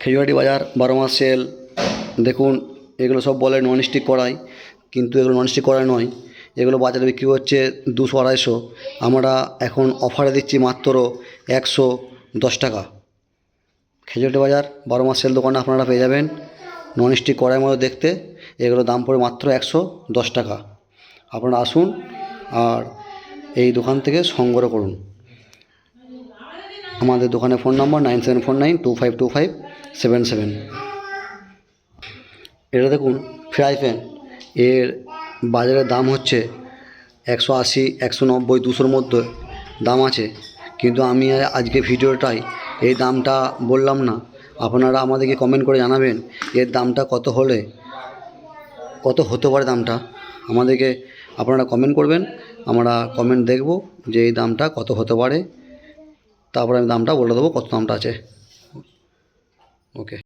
খেজুরাটি বাজার 12 মাস সেল। দেখুন, এগুলো সব বলে ননস্টিক কড়াই, কিন্তু এগুলো ননস্টিক কড়াই নয়। এগুলো বাজারে বিক্রি হচ্ছে 200-250। আমরা এখন অফারে দিচ্ছি মাত্র 110 টাকা। খেজুরাটি বাজার 12 মাস সেল দোকানে আপনারা পেয়ে যাবেন ননস্টিক কড়াইয়ের মতো দেখতে। এগুলো দাম পড়ে মাত্র 110 টাকা। আপনারা আসুন আর এই দোকান থেকে সংগ্রহ করুন। আমাদের দোকানের ফোন নম্বর 9749252577। এটা দেখুন ফ্রাই প্যান, এর বাজারের দাম হচ্ছে 180, 190, 200-র মধ্যে দাম আছে, কিন্তু আমি আজকে ভিডিওটায় এই দামটা বললাম না। আপনারা আমাদেরকে কমেন্ট করে জানাবেন এর দামটা কত হলে কত হতে পারে দামটা। আমাদেরকে আপনারা কমেন্ট করবেন, আমরা কমেন্ট দেখব যে এই দামটা কত হতে পারে, তারপরে আমি দামটা বলে দেবো কত দামটা আছে। ওকে।